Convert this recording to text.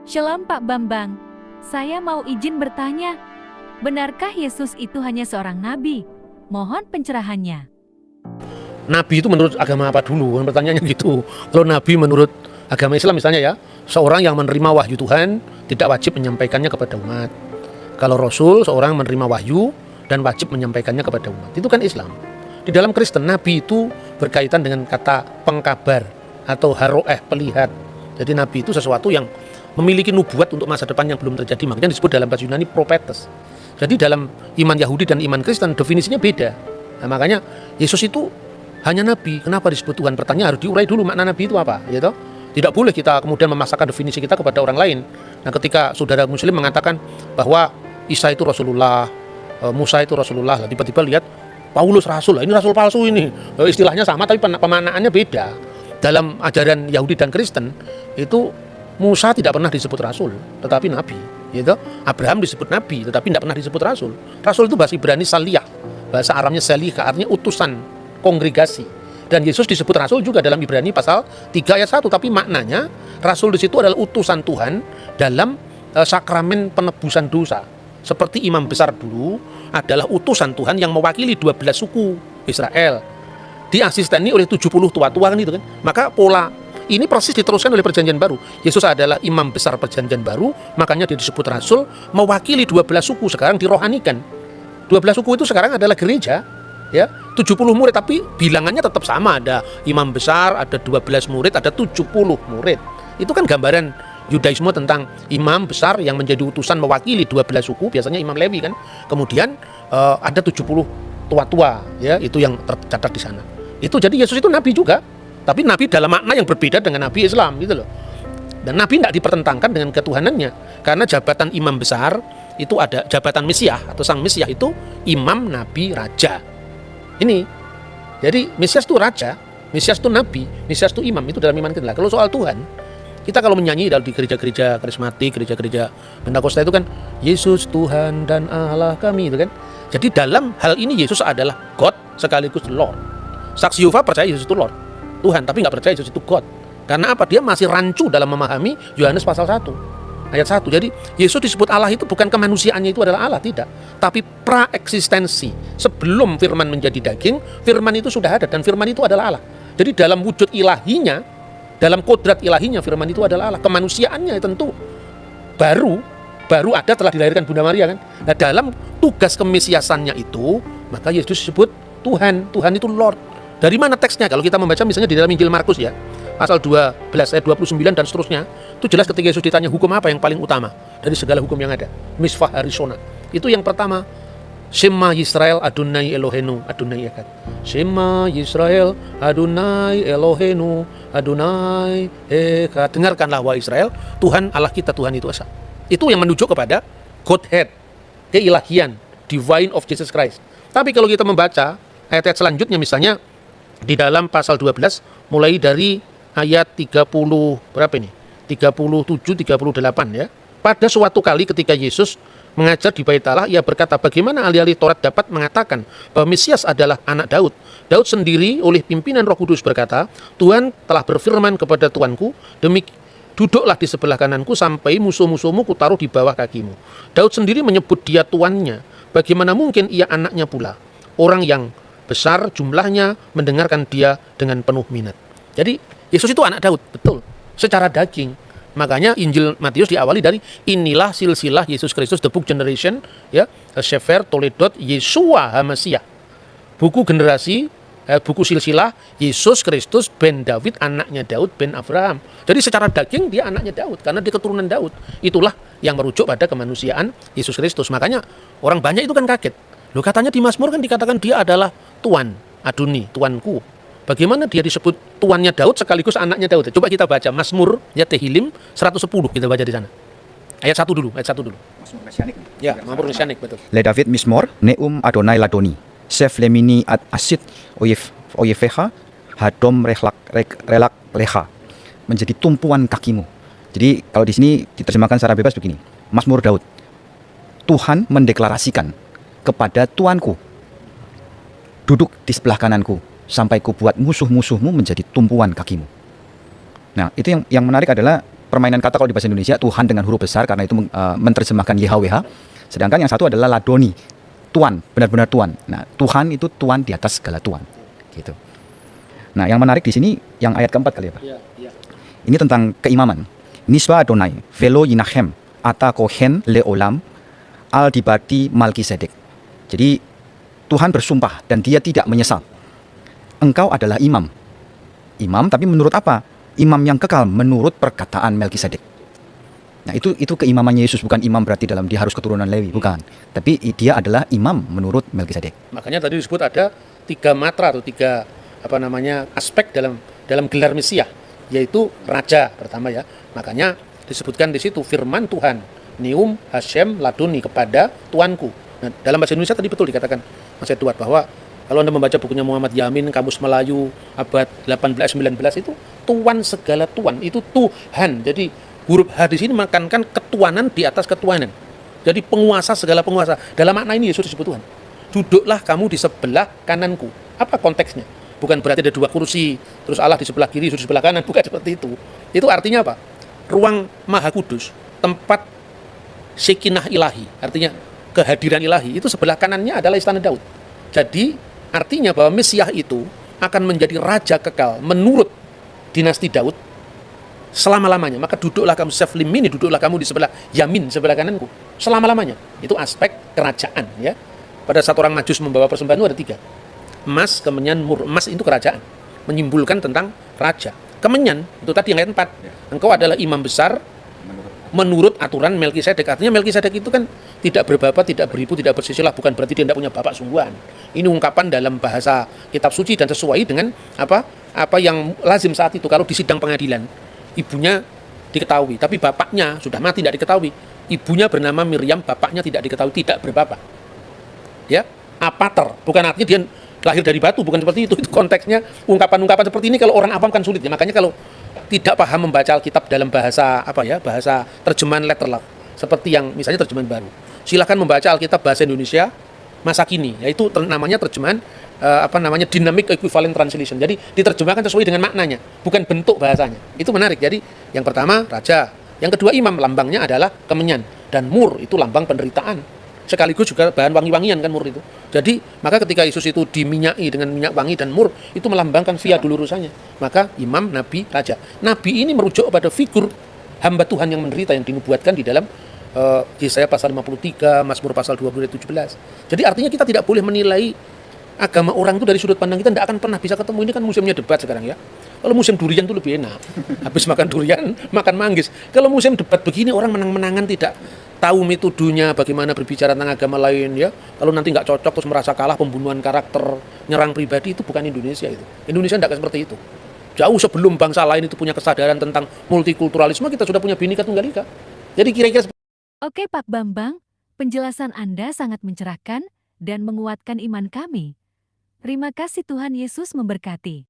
Shalom Pak Bambang, saya mau izin bertanya, benarkah Yesus itu hanya seorang nabi? Mohon pencerahannya. Nabi itu menurut agama apa dulu? Pertanyaannya gitu. Kalau nabi menurut agama Islam misalnya ya, seorang yang menerima wahyu Tuhan tidak wajib menyampaikannya kepada umat. Kalau Rasul, seorang menerima wahyu dan wajib menyampaikannya kepada umat. Itu kan Islam. Di dalam Kristen, nabi itu berkaitan dengan kata pengkabar atau haroeh, pelihat. Jadi nabi itu sesuatu yang memiliki nubuat untuk masa depan yang belum terjadi. Makanya disebut dalam bahasa Yunani prophetes. Jadi dalam iman Yahudi dan iman Kristen definisinya beda. Nah, makanya Yesus itu hanya nabi. Kenapa disebut Tuhan? Pertanyaan harus diurai dulu makna nabi itu apa, ya toh? Tidak boleh kita kemudian memaksakan definisi kita kepada orang lain. Nah, ketika saudara muslim mengatakan bahwa Isa itu Rasulullah, Musa itu Rasulullah, tiba-tiba lihat Paulus Rasul, ini Rasul palsu ini. Istilahnya sama tapi pemaknaannya beda. Dalam ajaran Yahudi dan Kristen itu Musa tidak pernah disebut Rasul, tetapi Nabi. Gitu. Abraham disebut Nabi, tetapi tidak pernah disebut Rasul. Rasul itu bahasa Ibrani saliyah, bahasa Aramnya salih, artinya utusan, kongregasi. Dan Yesus disebut Rasul juga dalam Ibrani pasal 3 ayat 1, tapi maknanya Rasul di situ adalah utusan Tuhan dalam sakramen penebusan dosa. Seperti imam besar dulu adalah utusan Tuhan yang mewakili 12 suku Israel. Diasisteni oleh 70 tua-tua kan itu kan. Maka pola ini proses diteruskan oleh perjanjian baru. Yesus adalah imam besar perjanjian baru, makanya dia disebut Rasul, mewakili 12 suku, sekarang dirohanikan. 12 suku itu sekarang adalah gereja, ya, 70 murid, tapi bilangannya tetap sama, ada imam besar, ada 12 murid, ada 70 murid. Itu kan gambaran Yudaisme tentang imam besar yang menjadi utusan mewakili 12 suku, biasanya imam Lewi kan. Kemudian ada 70 tua-tua, ya, itu yang tercatat di sana. Itu jadi Yesus itu nabi juga. Tapi nabi dalam makna yang berbeda dengan nabi Islam gitu loh. Dan nabi tidak dipertentangkan dengan ketuhanannya. Karena jabatan imam besar itu ada jabatan Mesias atau sang Mesias itu imam, nabi, raja. Ini. Jadi Mesias itu raja, Mesias itu nabi, Mesias itu imam, itu dalam iman kita. Kalau soal Tuhan, kita kalau menyanyi di gereja-gereja karismatik, gereja-gereja Pentakosta itu kan Yesus Tuhan dan Allah kami itu kan. Jadi dalam hal ini Yesus adalah God sekaligus Lord. Saksi Yehova percaya Yesus itu Lord, Tuhan, tapi nggak percaya Yesus itu God. Karena apa? Dia masih rancu dalam memahami Yohanes pasal 1 ayat 1. Jadi Yesus disebut Allah itu bukan kemanusiaannya itu adalah Allah, tidak, tapi praeksistensi. Sebelum firman menjadi daging, firman itu sudah ada dan firman itu adalah Allah. Jadi dalam wujud ilahinya, dalam kodrat ilahinya, firman itu adalah Allah. Kemanusiaannya tentu baru ada telah dilahirkan Bunda Maria kan. Nah, dalam tugas kemesiasannya itu, maka Yesus disebut Tuhan. Tuhan itu Lord. Dari mana teksnya? Kalau kita membaca misalnya di dalam Injil Markus ya, pasal 12 ayat 29 dan seterusnya, itu jelas ketika Yesus ditanya hukum apa yang paling utama dari segala hukum yang ada. Misvah Harishona. Itu yang pertama, Shema Yisrael Adonai Elohenu, Adonai Echad. Shema Yisrael Adonai Elohenu, Adonai Echad. Dengarkanlah wahai Israel, Tuhan Allah kita, Tuhan itu esa. Itu yang menunjuk kepada Godhead, keilahian, divine of Jesus Christ. Tapi kalau kita membaca ayat-ayat selanjutnya misalnya di dalam pasal 12 mulai dari ayat 30 berapa ini? 37 38 ya. Pada suatu kali ketika Yesus mengajar di Bait Allah, ia berkata, bagaimana ahli-ahli Taurat dapat mengatakan bahwa Mesias adalah anak Daud? Daud sendiri oleh pimpinan Roh Kudus berkata, Tuhan telah berfirman kepada Tuanku, duduklah di sebelah kananku sampai musuh-musuhmu kutaruh di bawah kakimu. Daud sendiri menyebut dia tuannya. Bagaimana mungkin ia anaknya pula? Orang yang besar jumlahnya mendengarkan dia dengan penuh minat. Jadi Yesus itu anak Daud, betul, secara daging. Makanya Injil Matius diawali dari inilah silsilah Yesus Kristus, the book generation, ya, Sefer Toledot Yesua HaMasiah. Buku generasi, buku silsilah Yesus Kristus ben David, anaknya Daud ben Abraham. Jadi secara daging dia anaknya Daud karena dia keturunan Daud. Itulah yang merujuk pada kemanusiaan Yesus Kristus. Makanya orang banyak itu kan kaget. Loh, katanya di Mazmur kan dikatakan dia adalah Tuan, Adoni, Tuanku. Bagaimana dia disebut tuannya Daud sekaligus anaknya Daud? Coba kita baca Mazmur ya Tehillim 110, kita baca di sana. Ayat 1 dulu, ayat 1 dulu. Mazmur Mesianik. Ya, Mazmur Mesianik, betul. Le David Mismor, Neum Adonai Ladoni, Sef Lemini Ad Asid Oyefeha, Hadom Relak Leha, menjadi tumpuan kakimu. Jadi kalau di sini diterjemahkan secara bebas begini, Mazmur Daud, Tuhan mendeklarasikan kepada Tuanku, duduk di sebelah kananku, sampai ku buat musuh-musuhmu menjadi tumpuan kakimu. Nah, itu yang menarik adalah permainan kata kalau di bahasa Indonesia Tuhan dengan huruf besar karena itu menerjemahkan YHWH. Sedangkan yang satu adalah Ladoni, Tuan, benar-benar Tuan. Nah, Tuhan itu Tuan di atas segala Tuan. Gitu. Nah, yang menarik di sini yang ayat keempat kali ya, Pak. Ini tentang keimaman. Nisba Adonai, velo yinahem, ata kohen leolam, al dibati Malkisedek. Jadi Tuhan bersumpah dan dia tidak menyesal. Engkau adalah imam. Imam tapi menurut apa? Imam yang kekal menurut perkataan Melkisedek. Nah, itu keimamannya Yesus, bukan imam berarti dalam dia harus keturunan Lewi, bukan. Tapi dia adalah imam menurut Melkisedek. Makanya tadi disebut ada 3 matra atau 3 aspek dalam gelar Mesias, yaitu raja pertama ya. Makanya disebutkan di situ firman Tuhan, Neum Hashem Ladoni, kepada Tuanku. Nah, dalam bahasa Indonesia tadi betul dikatakan Mas Edward bahwa kalau Anda membaca bukunya Muhammad Yamin, Kamus Melayu abad 18-19 itu Tuan segala Tuan, itu Tuhan. Jadi huruf H di sini menekankan ketuanan di atas ketuanan. Jadi penguasa segala penguasa. Dalam makna ini Yesus disebut Tuhan. Duduklah kamu di sebelah kananku. Apa konteksnya? Bukan berarti ada 2 kursi, terus Allah di sebelah kiri, Yesus di sebelah kanan. Bukan seperti itu. Itu artinya apa? Ruang Maha Kudus, tempat Sekinah ilahi, artinya kehadiran ilahi, itu sebelah kanannya adalah istana Daud. Jadi artinya bahwa Mesias itu akan menjadi raja kekal menurut dinasti Daud selama-lamanya. Maka duduklah kamu seflimini, duduklah kamu di sebelah yamin, sebelah kananku, selama-lamanya. Itu aspek kerajaan ya. Pada saat orang Majus membawa persembahan itu ada 3. Emas, kemenyan, mur. Emas itu kerajaan, menyimbolkan tentang raja. Kemenyan itu tadi yang ayat 4. Engkau adalah imam besar menurut aturan Melkisedek. Artinya Melkisedek itu kan tidak berbapak, tidak beribu, tidak bersisilah, bukan berarti dia tidak punya bapak sungguhan. Ini ungkapan dalam bahasa kitab suci dan sesuai dengan apa yang lazim saat itu. Kalau di sidang pengadilan, ibunya diketahui, tapi bapaknya sudah mati, tidak diketahui. Ibunya bernama Miriam, bapaknya tidak diketahui, tidak berbapak. Ya, apater, bukan artinya dia lahir dari batu, bukan seperti itu. Itu konteksnya ungkapan-ungkapan seperti ini kalau orang awam kan sulit ya. Makanya kalau tidak paham membaca Alkitab dalam bahasa bahasa terjemahan letterlock, seperti yang misalnya terjemahan baru, silakan membaca Alkitab bahasa Indonesia masa kini, yaitu namanya terjemahan dynamic equivalent translation. Jadi diterjemahkan sesuai dengan maknanya, bukan bentuk bahasanya. Itu menarik. Jadi yang pertama raja, yang kedua imam, lambangnya adalah kemenyan, dan mur itu lambang penderitaan. Sekaligus juga bahan wangi-wangian kan mur itu. Jadi maka ketika Yesus itu diminyaki dengan minyak wangi dan mur, itu melambangkan via dulurusannya. Maka imam, nabi, raja. Nabi ini merujuk pada figur hamba Tuhan yang menderita yang dinubuatkan di dalam Yesaya pasal 53, Mazmur pasal 20 ayat 17. Jadi artinya kita tidak boleh menilai agama orang itu dari sudut pandang kita, tidak akan pernah bisa ketemu. Ini kan musimnya debat sekarang ya. Kalau musim durian itu lebih enak. Habis makan durian, makan manggis. Kalau musim debat begini, orang menang-menangan, tidak tahu metodenya bagaimana berbicara tentang agama lain ya. Kalau nanti nggak cocok terus merasa kalah, pembunuhan karakter, nyerang pribadi, itu bukan Indonesia itu. Indonesia tidak seperti itu. Jauh sebelum bangsa lain itu punya kesadaran tentang multikulturalisme, kita sudah punya Bhinneka Tunggal Ika. Jadi kira-kira Oke Pak Bambang, penjelasan Anda sangat mencerahkan dan menguatkan iman kami. Terima kasih, Tuhan Yesus memberkati.